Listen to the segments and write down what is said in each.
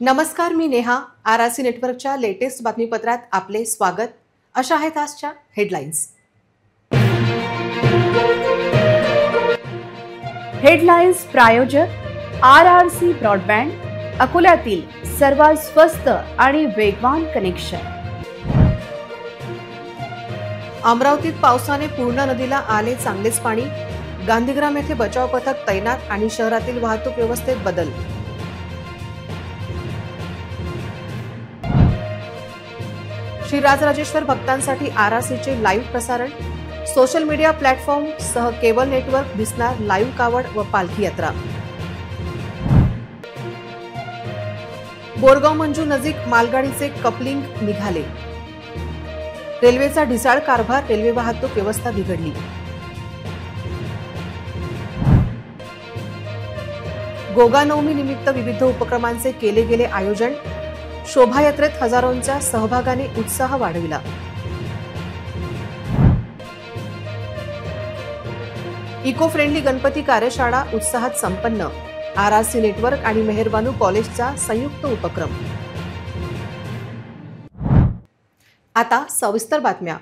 नमस्कार, मी नेहा. आरआरसी नेटवर्कच्या लेटेस्ट बातमीपत्रात आपले स्वागत. अशा आहेत आजच्या हेडलाईन्स. हेडलाईन्स प्रायोजक आरआरसी ब्रॉडबँड, अकोल्यातील सर्वात स्वस्त आणि वेगवान कनेक्शन. अमरावतीत पावसाने पूर्णा नदीला आले चांगलेच पाणी. गांधीग्राम येथे बचाव पथक तैनात आणि शहरातील वाहतूक व्यवस्थेत बदल. श्री राजराजेश्वर भक्तांसाठी आरआरसीचे लाईव्ह प्रसारण. सोशल मीडिया प्लॅटफॉर्म सह केबल नेटवर्क दिसणार लाईव्ह कावड व पालखी यात्रा. बोरगाव मंजू नजीक मालगाडीचे कपलिंग निघाले. रेल्वेचा ढिसाळ कारभार, रेल्वे वाहतूक व्यवस्था बिघडली. गोगा नवमी निमित्त विविध उपक्रमांचे केले गेले आयोजन. शोभायात्रेत हजारोंच्या सहभागाने उत्साह वाढविला. इको फ्रेंडली गणपती कार्यशाळा उत्साहात संपन्न. आरआरसी नेटवर्क आणि मेहरबानू कॉलेजचा संयुक्त उपक्रम. आता सविस्तर बातम्या.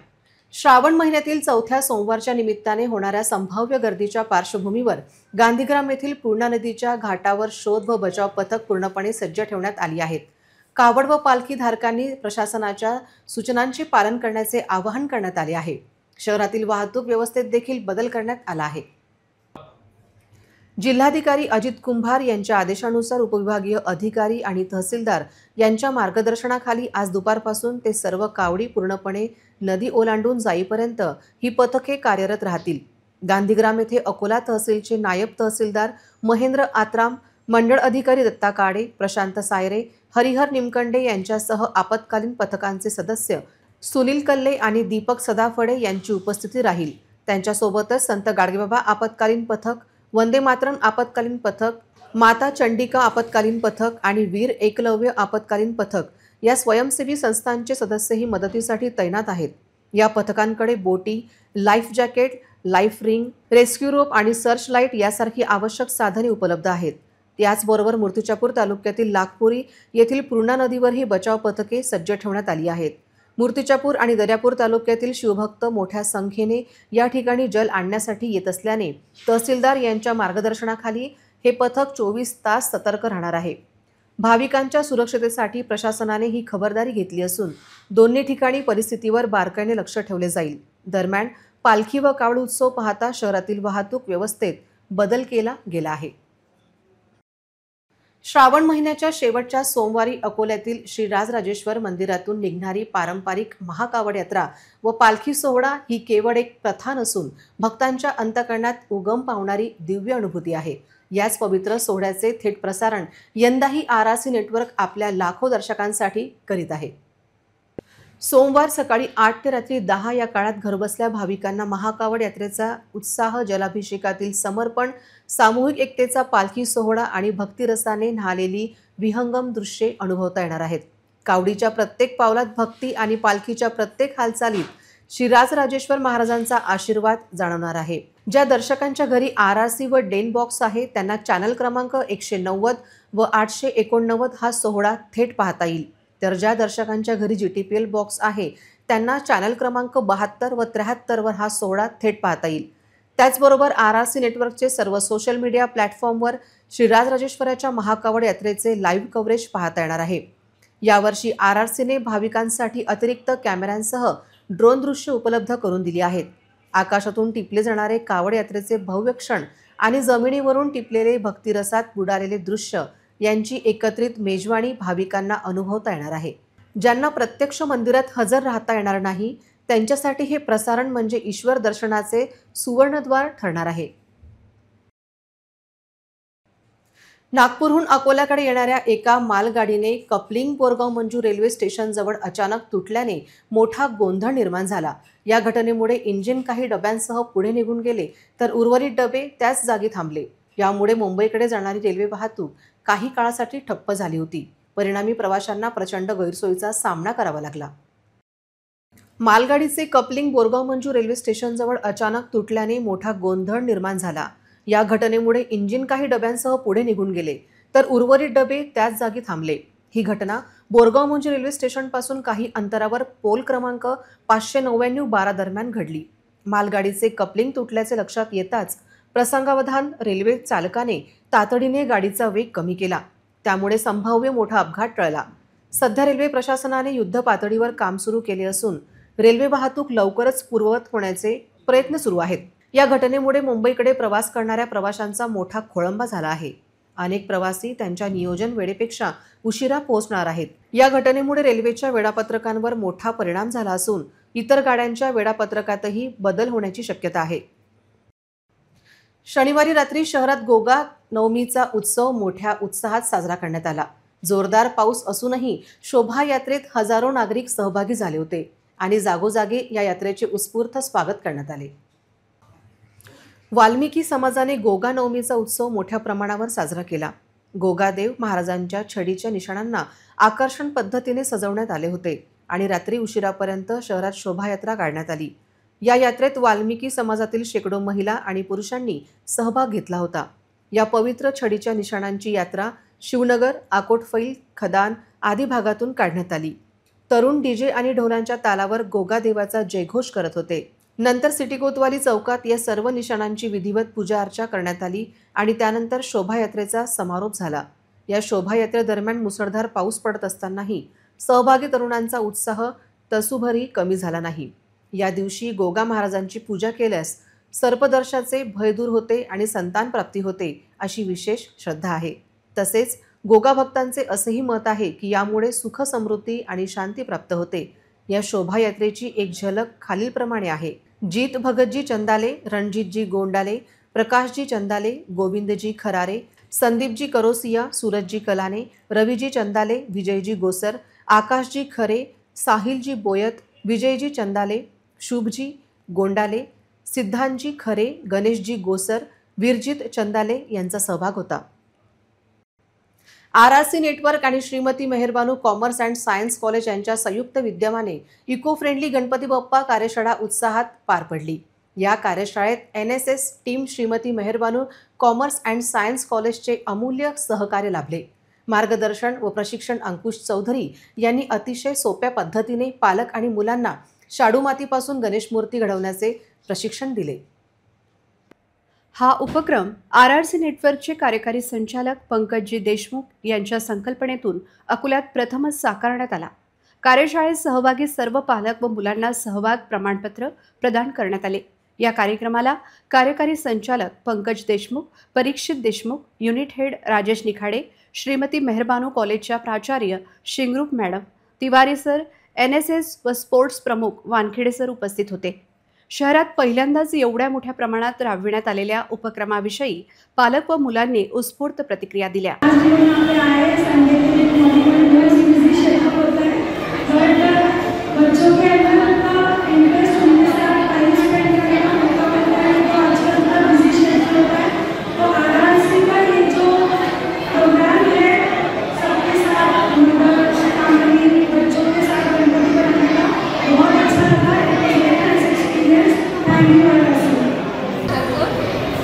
श्रावण महिन्यातील चौथ्या सोमवारच्या निमित्ताने होणाऱ्या संभाव्य गर्दीच्या पार्श्वभूमीवर गांधीग्राम येथील पूर्णा नदीच्या घाटावर शोध व बचाव पथक पूर्णपणे सज्ज ठेवण्यात आली आहेत. कावड व पालखी धारकांनी प्रशासनाच्या सूचनांचे पालन करण्याचे आवाहन करण्यात आले आहे. शहरातील वाहतूक व्यवस्थेत देखील बदल करण्यात आला आहे. जिल्हाधिकारी अजित कुंभार यांच्या आदेशानुसार उपविभागीय अधिकारी आणि तहसीलदार यांच्या मार्गदर्शनाखाली आज दुपारपासून ते सर्व कावडी पूर्णपणे नदी ओलांडून जाईपर्यंत ही पथके कार्यरत राहतील. गांधीग्राम येथे अकोला तहसीलचे नायब तहसीलदार महेंद्र आत्राम, मंडळ अधिकारी दत्ता काडे, प्रशांत सायरे, हरिहर निमकंडे यांच्यासह आपत्कालीन पथकांचे सदस्य सुनील कल्ले आणि दीपक सदाफळे यांची उपस्थिती राहील. त्यांच्यासोबतच संत गाडगेबाबा आपत्कालीन पथक, वंदे मातरम आपत्कालीन पथक, माता चंडिका आपत्कालीन पथक आणि वीर एकलव्य आपत्कालीन पथक या स्वयंसेवी संस्थांचे सदस्यही मदतीसाठी तैनात आहेत. या पथकांकडे बोटी, life jacket, life ring, rescue rope आणि सर्च लाईट यासारखी आवश्यक साधने उपलब्ध आहेत. त्याचबरोबर मूर्तिजापूर तालुक्यातील लाखपुरी येथील पूर्णा नदीवरही बचाव पथके सज्ज ठेवण्यात आली आहेत. मूर्तिजापूर आणि दर्यापूर तालुक्यातील शिवभक्त मोठ्या संख्येने या ठिकाणी जल आणण्यासाठी येत असल्याने तहसीलदार यांच्या मार्गदर्शनाखाली हे पथक 24 तास सतर्क राहणार आहे. भाविकांच्या सुरक्षतेसाठी प्रशासनाने ही खबरदारी घेतली असून दोन्ही ठिकाणी परिस्थितीवर बारकाईने लक्ष ठेवले जाईल. दरम्यान पालखी व कावड उत्सव पाहता शहरातील वाहतूक व्यवस्थेत बदल केला गेला आहे. श्रावण महिन्याच्या शेवटच्या सोमवारी अकोल्यातील श्री राजराजेश्वर मंदिरातून निघणारी पारंपरिक महाकावड यात्रा व पालखी सोहळा ही केवळ एक प्रथा नसून भक्तांच्या अंतःकरणात उगम पावणारी दिव्य अनुभूती आहे. याच पवित्र सोहळ्याचे थेट प्रसारण यंदाही आरआरसी नेटवर्क आपल्या लाखो दर्शकांसाठी करीत आहे. सोमवार सकाळी 8 ते रात्री 10 या काळात घरबसल्या भाविकांना महाकावड यात्रेचा उत्साह, जलाभिषेकातील समर्पण, सामूहिक एकतेचा पालखी सोहळा आणि भक्तिरसाने न्हालेली विहंगम दृश्ये अनुभवता येणार आहेत. कावडीच्या प्रत्येक पावलात भक्ती आणि पालखीच्या प्रत्येक हालचालीत श्री राजराजेश्वर महाराजांचा आशीर्वाद जाणवणार आहे. ज्या दर्शकांच्या घरी आरआरसी व डेन बॉक्स आहे त्यांना चॅनल क्रमांक 190 व 889 हा सोहळा थेट पाहता येईल. तर ज्या दर्शकांच्या घरी जीटीपीएल बॉक्स आहे त्यांना चॅनल क्रमांक 72 व 73 वर हा सोहळा थेट पाहता येईल. त्याचबरोबर आरआरसी नेटवर्कचे सर्व सोशल मीडिया प्लॅटफॉर्मवर श्री राजराजेश्वराच्या महाकावड यात्रेचे लाईव्ह कव्हरेज पाहता येणार आहे. यावर्षी आरआरसीने भाविकांसाठी अतिरिक्त कॅमेऱ्यांसह ड्रोन दृश्य उपलब्ध करून दिली आहेत. आकाशातून टिपले जाणारे कावड यात्रेचे भव्य क्षण आणि जमिनीवरून टिपलेले भक्तिरसात बुडालेले दृश्य यांची एकत्रित मेजवानी भाविकांना अनुभवता येणार आहे. ज्यांना प्रत्यक्ष मंदिरात हजर राहता येणार नाही त्यांच्यासाठी हे प्रसारण म्हणजे ईश्वर दर्शनाचे सुवर्णद्वार ठरणार आहे. नागपूरहून अकोल्याकडे येणाऱ्या एका मालगाडीने कपलिंग बोरगाव मंजू रेल्वे स्टेशनजवळ अचानक तुटल्याने मोठा गोंधळ निर्माण झाला. या घटनेमुळे इंजिन काही डब्यांसह पुढे निघून गेले तर उर्वरित डबे त्याच जागी थांबले. यामुळे मुंबईकडे जाणारी रेल्वे वाहतूक काही काळासाठी ठप्प झाली होती. परिणामी प्रवाशांना प्रचंड गैरसोयीचा सामना करावा लागला. मालगाडीचे कपलिंग बोरगाव मंजू रेल्वे स्टेशनजवळ अचानक तुटल्याने मोठा गोंधळ निर्माण झाला. या घटनेमुळे इंजिन काही डब्यांसह पुढे निघून गेले तर उर्वरित डबे त्याच जागी थांबले. ही घटना बोरगाव मुंजी रेल्वे स्टेशनपासून काही अंतरावर पोल क्रमांक 599-12 दरम्यान घडली। मालगाडीचे कपलिंग तुटल्याचे लक्षात येताच प्रसंगावधान रेल्वे चालकाने तातडीने गाडीचा वेग कमी केला, त्यामुळे संभाव्य मोठा अपघात टळला। सध्या रेल्वे प्रशासनाने युद्ध पातळीवर काम सुरू केले असून रेल्वे वाहतूक लवकरच पूर्ववत होण्याचे प्रयत्न सुरू आहेत। या घटनेमुळे मुंबईकडे प्रवास करणाऱ्या प्रवाशांचा मोठा खोळंबा झाला आहे। अनेक प्रवासी त्यांच्या नियोजन वेळेपेक्षा उशिरा पोहोचणार आहेत। या घटनेमुळे रेल्वेच्या वेळापत्रकांवर मोठा परिणाम झाला असून इतर गाड्यांच्या वेळापत्रकातही बदल होण्याची शक्यता आहे। शनिवारी रात्री शहरात गोगा नवमीचा उत्सव मोठ्या उत्साहात साजरा करण्यात आला। जोरदार पाऊस असूनही शोभायात्रेत हजारो नागरिक सहभागी झाले होते आणि जागोजागी या यात्रेचे उत्स्फूर्त स्वागत करण्यात आले। वाल्मिकी समाजाने गोगा नवमीचा उत्सव मोठ्या प्रमाणावर साजरा केला। गोगादेव महाराजांच्या छडीच्या निशाणांना आकर्षण पद्धतीने सजवण्यात आले होते आणि रात्री उशिरापर्यंत शहरात शोभायात्रा काढण्यात आली। या यात्रेत वाल्मिकी समाजातील शेकडो महिला आणि पुरुषांनी सहभाग घेतला होता। या पवित्र छडीच्या निशाणांची यात्रा शिवनगर, आकोटफैल, खदान आदी भागातून काढण्यात आली। तरुण डीजे आणि ढोलांच्या तालावर गोगादेवाचा जयघोष करत होते। नंतर सिटी कोतवाली चौकात या सर्व निशाणांची विधिवत पूजा अर्चा करण्यात आली आणि त्यानंतर शोभायात्रेचा समारोप झाला। या शोभायात्रेदरम्यान मुसळधार पाऊस पडत असतानाही सहभागी तरुणांचा उत्साह तसूभरही कमी झाला नाही। या दिवशी गोगा महाराजांची पूजा केल्यास सर्पदर्शाचे भय दूर होते आणि संतान प्राप्ती होते अशी विशेष श्रद्धा आहे। तसेच गोगा भक्तांचे असेही मत आहे की यामुळे सुख समृद्धी आणि शांती प्राप्त होते। या शोभायात्रेची एक झलक खालीलप्रमाणे आहे। जीत भगतजी चंदाले, रणजितजी गोंडाले, प्रकाशजी चंदाले, गोविंदजी खरारे, संदीपजी करोसिया, सूरजजी कलाने, रविजी चंदाले, विजयजी गोसर, आकाशजी खरे, साहिलजी बोयत, विजयजी चंदाले, शुभजी गोंडाले, सिद्धांतजी खरे, गणेशजी गोसर, वीरजित चंदाले यांचा सहभाग होता। RRC नेटवर्क आणि Shrimati Meharbanu commerce and science college यांच्या संयुक्त विद्यमाने इको फ्रेंडली गणपती बाप्पा कार्यशाळा उत्साहात पार पडली। या कार्यशाळेत NSS team Shrimati Meharbanu commerce and science कॉलेजचे अमूल्य सहकार्य लाभले। मार्गदर्शन व प्रशिक्षण अंकुश चौधरी यांनी अतिशय सोप्या पद्धतीने पालक आणि मुलांना शाडू मातीपासून गणेश मूर्ती घडवण्याचे प्रशिक्षण दिले। हा उपक्रम RRC नेटवर्कचे कार्यकारी संचालक पंकजजी देशमुख यांच्या संकल्पनेतून अकोल्यात प्रथमच साकारण्यात आला। कार्यशाळेत सहभागी सर्व पालक व मुलांना सहभाग प्रमाणपत्र प्रदान करण्यात आले। या कार्यक्रमाला कार्यकारी संचालक पंकज देशमुख, परीक्षित देशमुख, युनिट हेड राजेश निखाडे, श्रीमती मेहरबानू कॉलेजच्या प्राचार्य शिंगरूप मॅडम, तिवारी सर, NSS व स्पोर्ट्स प्रमुख वानखेडे सर उपस्थित होते। शहरात पहिल्यांदाच एवढ्या मोठ्या प्रमाणात राबविण्यात आलेल्या उपक्रमाविषयी पालक व मुलांनी उत्स्फूर्त प्रतिक्रिया दिल्या।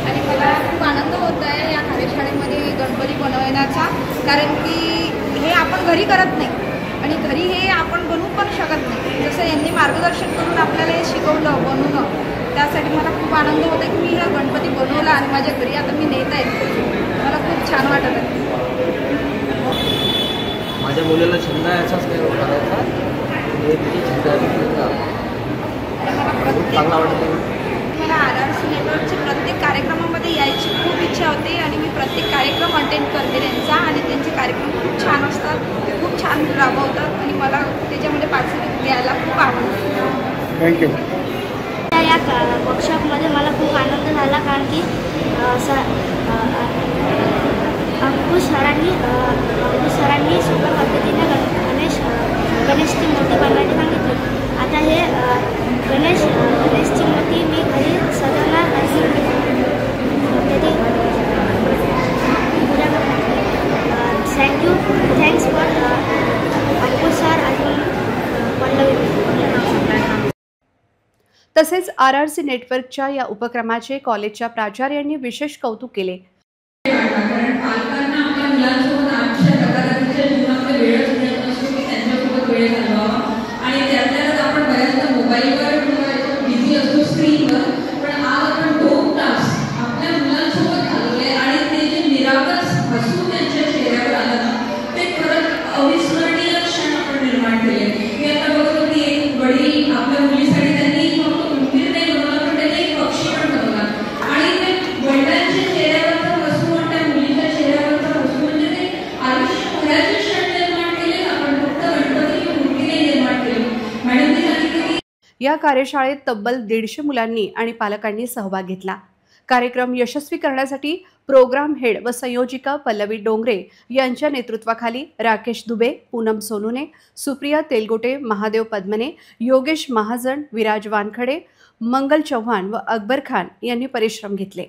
आणि मला खूप आनंद होत आहे या कार्यशाळेमध्ये गणपती बनवण्याचा, कारण की हे आपण घरी करत नाही आणि घरी हे आपण बनवू पण शकत नाही। जसं यांनी मार्गदर्शन करून आपल्याला हे शिकवलं बनवणं, त्यासाठी मला खूप आनंद होत आहे की मी हा गणपती बनवला आणि माझ्या घरी आता मी नेत आहे। मला खूप छान वाटत आहे। माझ्या मुलीला छंद याचाच करायचा, हे किती छंद चांगला वाटतं। मला RRC नेटवर्कच्या प्रत्येक कार्यक्रमामध्ये यायची खूप इच्छा होते आणि मी प्रत्येक कार्यक्रम अटेंड करते त्यांचा, आणि त्यांचे कार्यक्रम खूप छान असतात, खूप छान राबवतात आणि मला त्याच्यामध्ये पार्टिसिपेट घ्यायला खूप आवडतं। थँक्यू। या वर्कशॉपमध्ये मला खूप आनंद झाला, कारण की अंकुश सरांनी सोप्या पद्धतीने गणेशची मूर्ती बनवायची सांगितली। आता हे गणेशची मूर्ती मी घरी सजवणार आणि त्याची पूजा करणार। थँक्स फॉर अंकुश सर आणि पल्लवी। तसेच RRC नेटवर्कच्या या उपक्रमाचे कॉलेजच्या प्राचार्यांनी विशेष कौतुक केले। कारण पालकांना आपल्या मुलांसोबत आजच्या तक्रारीच्या जीवनामध्ये वेळ या कार्यशाळेत तब्बल 150 मुलांनी आणि पालकांनी सहभाग घेतला. कार्यक्रम यशस्वी करण्यासाठी प्रोग्राम हेड व संयोजिका पल्लवी डोंगरे यांच्या नेतृत्वाखाली राकेश दुबे, पूनम सोनुने, सुप्रिया तेलगोटे, महादेव पद्मने, योगेश महाजन, विराज वानखडे, मंगल चव्हाण व अकबर खान यांनी परिश्रम घेतले.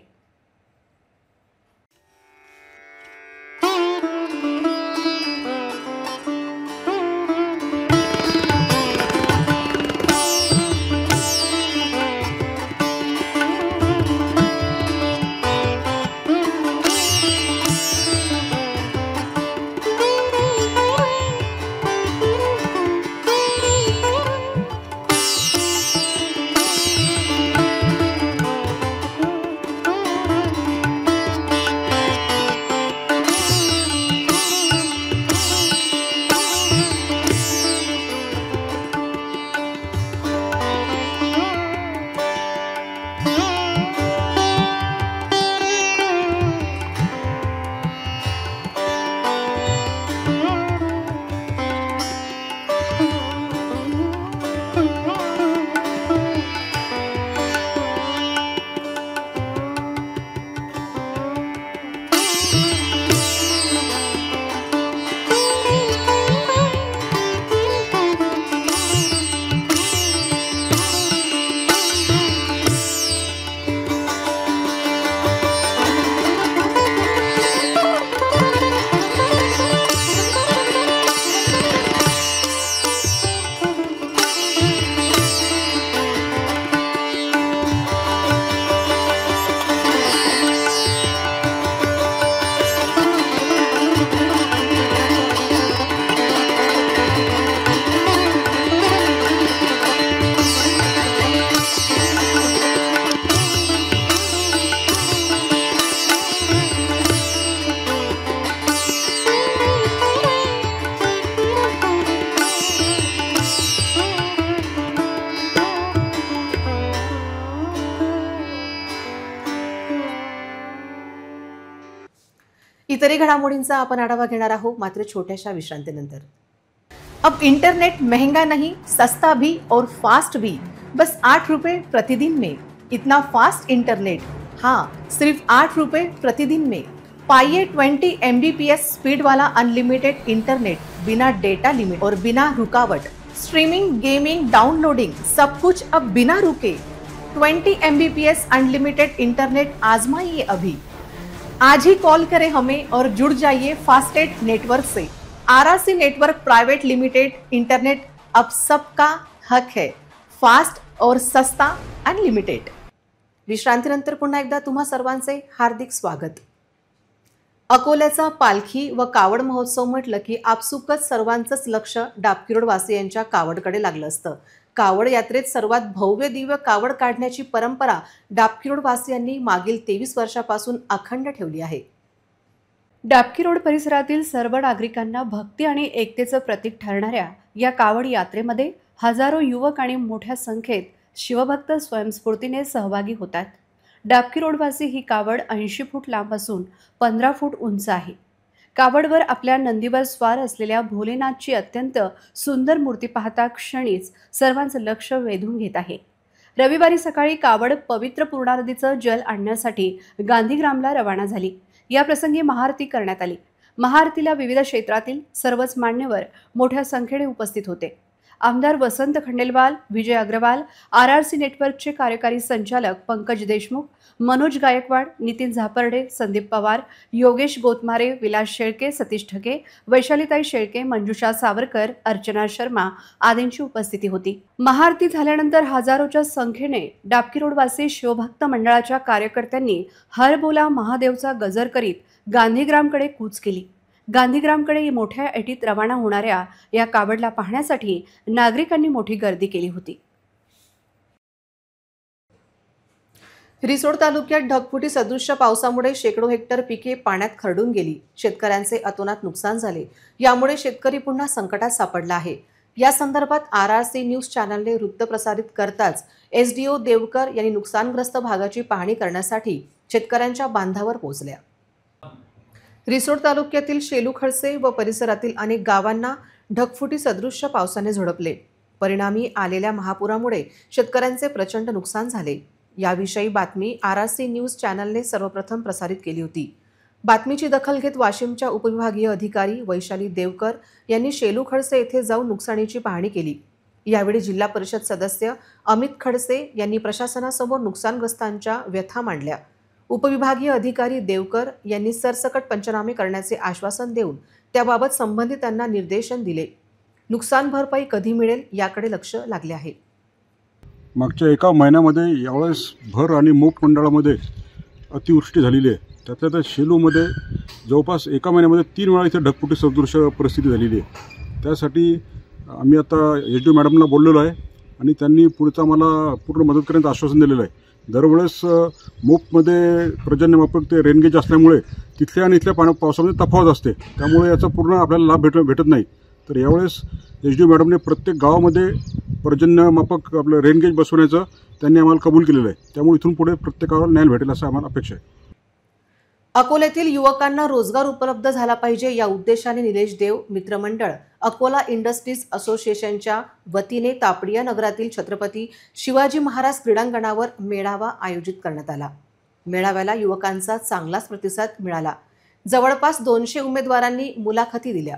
इतरही घडामोडींचा आपण आढावा घेणार आहोत मात्र छोट्याशा विश्रांतीनंतर. अब इंटरनेट महंगा नहीं, सस्ता भी और फास्ट भी, बस 8 रुपए प्रतिदिन में. इतना फास्ट इंटरनेट, हाँ सिर्फ 8 रुपए प्रतिदिन में. पाइए 20 MBPS स्पीड वाला अनलिमिटेड इंटरनेट, बिना डेटा लिमिट और बिना रुकावट. स्ट्रीमिंग, गेमिंग, डाउनलोडिंग सब कुछ अब बिना रुके. 20 MBPS अनलिमिटेड इंटरनेट आजमाइए अभी. आज ही कॉल करें हमें और जुड़ जाइए फास्टेड नेटवर्क से. RRC network private limited internet अब सबका हक है. फास्ट और सस्ता अनलिमिटेड. विश्रांतीनंतर पुन्हा एकदा तुम्हा सर्वांचे हार्दिक स्वागत. अकोल्याचा पालखी व कावड महोत्सव म्हटलं की आपसुकच सर्वांचंच लक्ष डाबकिरोड वासियांच्या कावडकडे लागलं असतं. कावड यात्रेत सर्वात भव्य दिव्य कावड काढण्याची परंपरा डाबकिरोड वासियांनी मागील 23 वर्षापासून अखंड ठेवली आहे. डाबकिरोड परिसरातील सर्व नागरिकांना भक्ती आणि एकतेचं प्रतीक ठरणाऱ्या या कावड यात्रेमध्ये हजारो युवक आणि मोठ्या संख्येत शिवभक्त स्वयंस्फूर्तीने सहभागी होतात. डाबकिरोडवासी ही कावड 80 फूट लांब असून 15 फूट उंच आहे. कावडवर आपल्या नंदीवर स्वार असलेल्या भोलेनाथची अत्यंत सुंदर मूर्ती पाहता क्षणीच सर्वांचं लक्ष वेधून घेत आहे. रविवारी सकाळी कावड पवित्र पूर्णा नदीचं जल आणण्यासाठी गांधीग्रामला रवाना झाली. या प्रसंगी महाआरती करण्यात आली. महाआरतीला विविध क्षेत्रातील सर्वच मान्यवर मोठ्या संख्येने उपस्थित होते. आमदार वसंत खंडेलवाल, विजय अग्रवाल, RRC नेटवर्कचे कार्यकारी संचालक पंकज देशमुख, मनोज गायकवाड, नितीन झापर्डे, संदीप पवार, योगेश गोतमारे, विलास शेळके, सतीश ठके, वैशालीताई शेळके, मंजुषा सावरकर, अर्चना शर्मा आदींची उपस्थिती होती. महाआरती झाल्यानंतर हजारोच्या संख्येने डाबकिरोडवासी शिवभक्त मंडळाच्या कार्यकर्त्यांनी हर बोला महादेवचा गजर करीत गांधीग्रामकडे कूच केली. गांधीग्रामकडे मोठ्या एटीत रवाना होणाऱ्या या कावडला पाहण्यासाठी नागरिकांनी मोठी गर्दी केली होती. रिसोड तालुक्यात ढगफुटी सदृश्य पावसामुळे शेकडो हेक्टर पिके पाण्यात खरडून गेली. शेतकऱ्यांचे अतोनात नुकसान झाले. यामुळे शेतकरी पुन्हा संकटात सापडला आहे. या संदर्भात RRC न्यूज चॅनलने वृत्त प्रसारित करताच SDO देवकर यांनी नुकसानग्रस्त भागाची पाहणी करण्यासाठी शेतकऱ्यांच्या बांधावर पोहोचल्या. रिसोड तालुक्यातील शेलू खडसे व परिसरातील अनेक गावांना ढगफुटी सदृश्य पावसाने झोडपले. परिणामी आलेल्या महापुरामुळे शेतकऱ्यांचे प्रचंड नुकसान झाले। याविषयी बातमी RRC न्यूज चॅनलने सर्वप्रथम प्रसारित केली होती। बातमीची दखल घेत वाशिमच्या उपविभागीय अधिकारी वैशाली देवकर यांनी शेलू खडसे येथे जाऊन नुकसानीची पाहणी केली। यावेळी जिल्हा परिषद सदस्य अमित खडसे यांनी प्रशासनासमोर नुकसानग्रस्तांच्या व्यथा मांडल्या। उपविभागीय अधिकारी देवकर यांनी सरसकट पंचनामे करण्याचे आश्वासन देऊन त्याबाबत संबंधितांना निर्देशन दिले। नुकसान भरपाई कधी मिळेल याकडे लक्ष लागले आहे। मागच्या एका महिन्यामध्ये यावेळेस भर आणि मोप मंडळामध्ये अतिवृष्टी झालेली आहे। त्यातल्या त्या शेलूमध्ये जवळपास एका महिन्यामध्ये 3 वेळा इथे ढगफुटी सदृश परिस्थिती झालेली आहे। त्यासाठी आम्ही आता SDO मॅडमला बोललेलो आहे आणि त्यांनी पुढचा मला पूर्ण मदत करण्याचं आश्वासन दिलेलं आहे। दरवेळेस मोपमध्ये पर्जन्यमापक ते रेनगेज असल्यामुळे तिथल्या आणि इथल्या पावसामध्ये तफावत असते, त्यामुळे याचा पूर्ण आपल्याला लाभ भेटत नाही। तर यावेळेस SDO मॅडमने प्रत्येक गावामध्ये पर्जन्यमापक आपलं रेनगेज बसवण्याचं त्यांनी आम्हाला कबूल केलेलं आहे। त्यामुळे इथून पुढे प्रत्येक गावाला न्याय भेटेल असं आम्हाला अपेक्षा आहे। अकोल्यातील युवकांना रोजगार उपलब्ध झाला पाहिजे या उद्देशाने निलेश देव मित्रमंडळ अकोला इंडस्ट्रीज असोसिएशनच्या वतीने तापडिया नगरातील छत्रपती शिवाजी महाराज क्रीडांगणावर मेळावा आयोजित करण्यात आला। मेळाव्याला युवकांचा चांगलाच प्रतिसाद मिळाला। जवळपास 200 उमेदवारांनी मुलाखती दिल्या।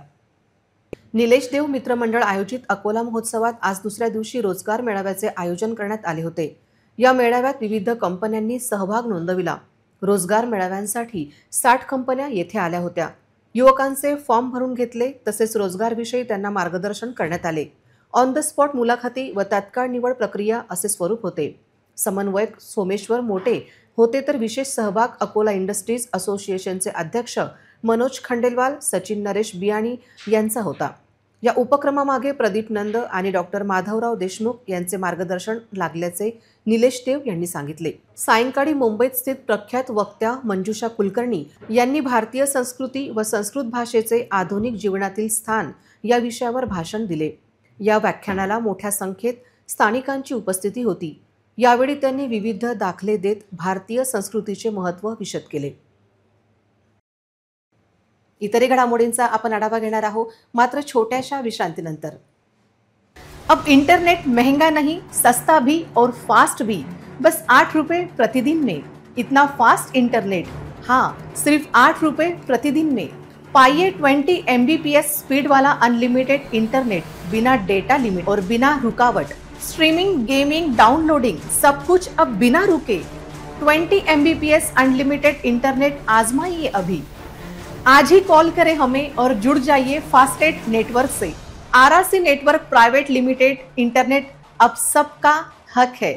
निलेश देव मित्रमंडळ आयोजित अकोला महोत्सवात आज दुसऱ्या दिवशी रोजगार मेळाव्याचे आयोजन करण्यात आले होते। या मेळाव्यात विविध कंपन्यांनी सहभाग नोंदविला। रोजगार मेळाव्यांसाठी 60 कंपन्या येथे आल्या होत्या। युवकांचे फॉर्म भरून घेतले, तसेच रोजगारविषयी त्यांना मार्गदर्शन करण्यात आले। ऑन द स्पॉट मुलाखती व तात्काळ निवड प्रक्रिया असे स्वरूप होते। समन्वयक सोमेश्वर मोटे होते, तर विशेष सहभाग अकोला इंडस्ट्रीज असोसिएशनचे अध्यक्ष मनोज खंडेलवाल, सचिन नरेश बियाणी यांचा होता। या उपक्रमामागे प्रदीप नंद आणि डॉक्टर माधवराव देशमुख यांचे मार्गदर्शन लागल्याचे निलेश देव यांनी सांगितले। सायंकाळी मुंबईत स्थित प्रख्यात वक्त्या मंजुषा कुलकर्णी यांनी भारतीय संस्कृती व संस्कृत भाषेचे आधुनिक जीवनातील स्थान या विषयावर भाषण दिले। या व्याख्यानाला मोठ्या संख्येत स्थानिकांची उपस्थिती होती। यावेळी त्यांनी विविध दाखले देत भारतीय संस्कृतीचे महत्त्व विशद केले। इतरही घडामोडींचा आपण आढावा घेणार आहोत, मात्र छोट्याशा विश्रांतीनंतर। अब इंटरनेट महंगा नहीं, सस्ता भी और फास्ट भी, बस 8 रुपए प्रतिदिन में। इतना फास्ट इंटरनेट, हाँ, सिर्फ 8 रुपए प्रतिदिन में। पाइए 20 Mbps स्पीड वाला अनलिमिटेड इंटरनेट, बिना डेटा लिमिट और बिना रुकावट। स्ट्रीमिंग, गेमिंग, डाउनलोडिंग, सब कुछ अब बिना रुके। 20 Mbps अनलिमिटेड इंटरनेट आजमाइए अभी। आज ही कॉल करें हमें और जुड़ जाइए फास्टेट नेटवर्क से। RRC network private limited internet अब सबका हक है,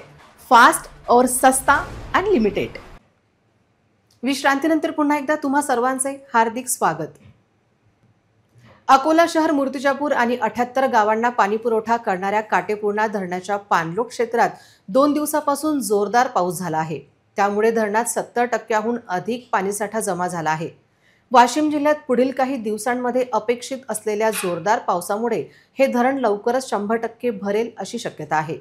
फास्ट और सस्ता अनलिमिटेड। विश्रांतीनंतर पुन्हा एकदा तुम्हा सर्वांचे हार्दिक स्वागत। अकोला शहर, मूर्तिजापूर आणि 78 गावांना पाणी पुरवठा करणाऱ्या काटेपूर्णा धरणाच्या पाणलोट क्षेत्रात 2 दिवसापासून जोरदार पाऊस झाला आहे। त्यामुळे धरणात 70% अधिक पाणीसाठा जमा झाला आहे। वाशिम जिल्ह्यात पुढील काही दिवसांमध्ये अपेक्षित असलेल्या जोरदार पावसामुळे हे धरण लवकरच 100% भरेल अशी शक्यता आहे।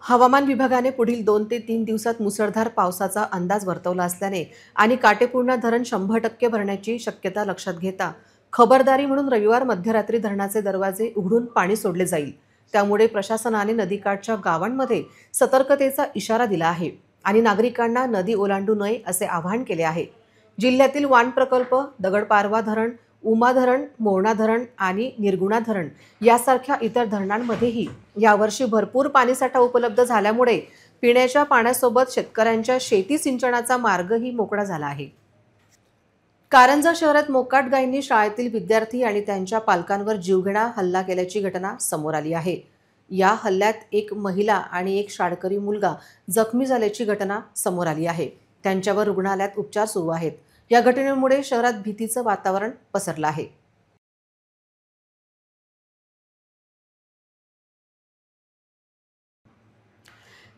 हवामान विभागाने पुढील 2 ते 3 दिवसात मुसळधार पावसाचा अंदाज वर्तवला असल्याने आणि काटेपूर्णा धरण 100% भरण्याची शक्यता लक्षात घेता खबरदारी म्हणून रविवार मध्यरात्री धरणाचे दरवाजे उघडून पाणी सोडले जाईल। त्यामुळे प्रशासनाने नदीकाठच्या गावांमध्ये सतर्कतेचा इशारा दिला आहे आणि नागरिकांना नदी ओलांडू नये असे आवाहन केले आहे। जिल्ह्यातील वान प्रकल्प, दगडपारवा धरण, उमा धरण, मोरणा धरण आणि निर्गुणा धरण यासारख्या इतर धरणांमध्येही यावर्षी भरपूर पाणीसाठा उपलब्ध झाल्यामुळे पिण्याच्या पाण्यासोबत शेतकऱ्यांच्या शेती सिंचनाचा मार्गही मोकळा झाला आहे। कारंजा शहरात मोकाट गायींनी शाळेतील विद्यार्थी आणि त्यांच्या पालकांवर जीवघेणा हल्ला केल्याची घटना समोर आली आहे। या हल्ल्यात एक महिला आणि एक शाळकरी मुलगा जखमी झाल्याची घटना समोर आली आहे। त्यांच्यावर रुग्णालयात उपचार सुरू आहेत। या घटनेमुळे शहरात भीतीचं वातावरण पसरलं आहे।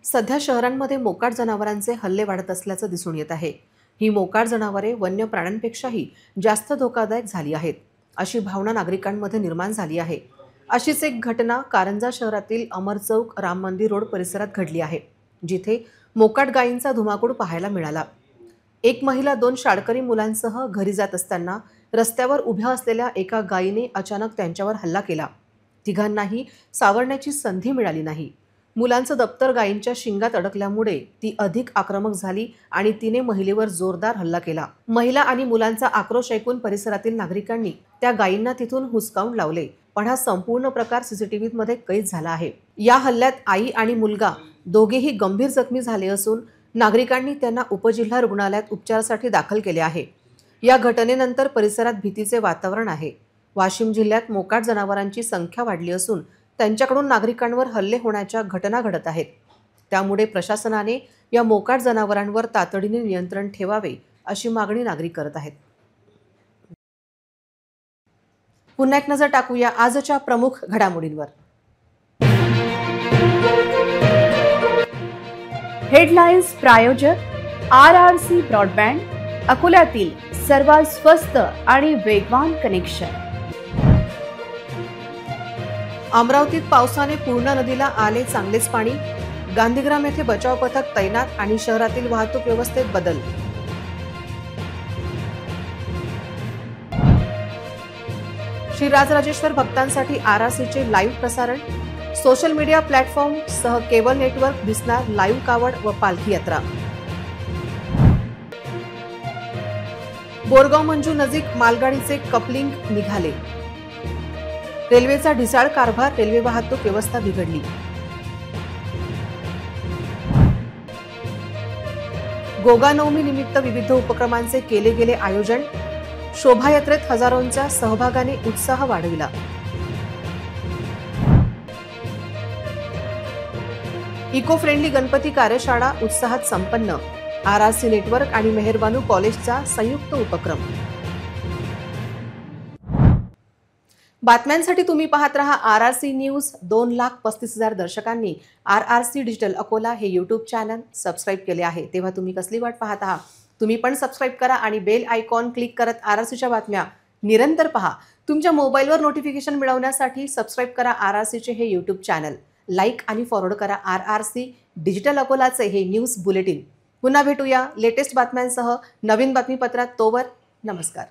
सध्या शहरांमध्ये मोकाट जनावरांचे हल्ले वाढत असल्याचं दिसून येत आहे। ही मोकाट जनावरे वन्य प्राण्यांपेक्षाही जास्त धोकादायक झाली आहेत, अशी भावना नागरिकांमध्ये निर्माण झाली आहे। अशीच एक घटना कारंजा शहरातील अमर चौक राम मंदिर रोड परिसरात घडली आहे, जिथे मोकाट गायींचा धुमाकूळ पाहायला मिळाला। एक महिला 2 शाळकरी मुलांसह घरी जात असताना रस्त्यावर उभ्या असलेल्या एका गायीने अचानक त्यांच्यावर हल्ला केला। तिघांनाही सावरण्याची संधी मिळाली नाही. मुलांचं दप्तर गायींच्या शिंगात अडकल्यामुळे ती अधिक आक्रमक झाली आणि तिने महिलेवर जोरदार हल्ला केला. महिला आणि मुलांचा आक्रोश ऐकून परिसरातील नागरिकांनी त्या गायींना तिथून हुसकावून लावले. पण हा संपूर्ण प्रकार सीसीटीव्हीमध्ये कैद झाला आहे. या हल्ल्यात आई आणि मुलगा दोघेही गंभीर जखमी झाले असून नागरिकांनी त्यांना उपजिल्हा रुग्णालयात उपचारासाठी दाखल केले आहे. या घटनेनंतर परिसरात भीतीचे वातावरण आहे. वाशिम जिल्ह्यात मोकाट जनावरांची संख्या वाढली असून त्यांच्याकडून नागरिकांवर हल्ले होण्याच्या घटना घडत आहेत. त्यामुळे प्रशासनाने या मोकाट जनावरांवर तातडीने नियंत्रण ठेवावे अशी मागणी नागरिक करत आहेत. पुन्हा एक नजर टाकूया आजच्या प्रमुख घडामोडींवर. हेडलाईन्स प्रायोजक RRC ब्रॉडबँड, अकोल्यातील सर्वात स्वस्त आणि वेगवान कनेक्शन. अमरावतीत पावसाने पूर्णा नदीला आले चांगलेच पाणी. गांधीग्राम येथे बचाव पथक तैनात आणि शहरातील वाहतूक व्यवस्थेत बदल. श्री राजराजेश्वर भक्तांसाठी RRCचे लाईव्ह प्रसारण. सोशल मीडिया प्लॅटफॉर्म सह केबल नेटवर्क दिसणार लाईव्ह कावड व पालखी यात्रा. बोरगाव मंजू नजीक मालगाडीचे कपलिंग निघाले. रेल्वेचा ढिसाळ कारभार, रेल्वे वाहतूक व्यवस्था बिघडली. गोगानवमी निमित्त विविध उपक्रमांचे केले गेले आयोजन. शोभायात्रेत हजारोंच्या सहभागाने उत्साह वाढविला. इको फ्रेंडली गणपती कार्यशाळा उत्साहात संपन्न. RRC नेटवर्क आणि मेहरबानू कॉलेजचा संयुक्त उपक्रम. बातम्यांसाठी तुम्ही पाहत रहा RRC news. 2,35,000 दर्शकांनी RRC digital Akola हे यूट्यूब चॅनल सबस्क्राईब केले आहे. तेव्हा तुम्ही कसली वाट पाहत आहात? तुम्ही पण सबस्क्राईब करा आणि बेल आयकॉन क्लिक करत RRCच्या बातम्या निरंतर पहा. तुमच्या मोबाईलवर नोटिफिकेशन मिळवण्यासाठी सबस्क्राईब करा RRCचे हे यूट्यूब चॅनल. लाईक आणि फॉरवर्ड करा RRC डिजिटल अकोलाचे हे न्यूज बुलेटिन. पुन्हा भेटूया लेटेस्ट बातम्यांसह नवीन बातमीपत्रात. तोवर नमस्कार.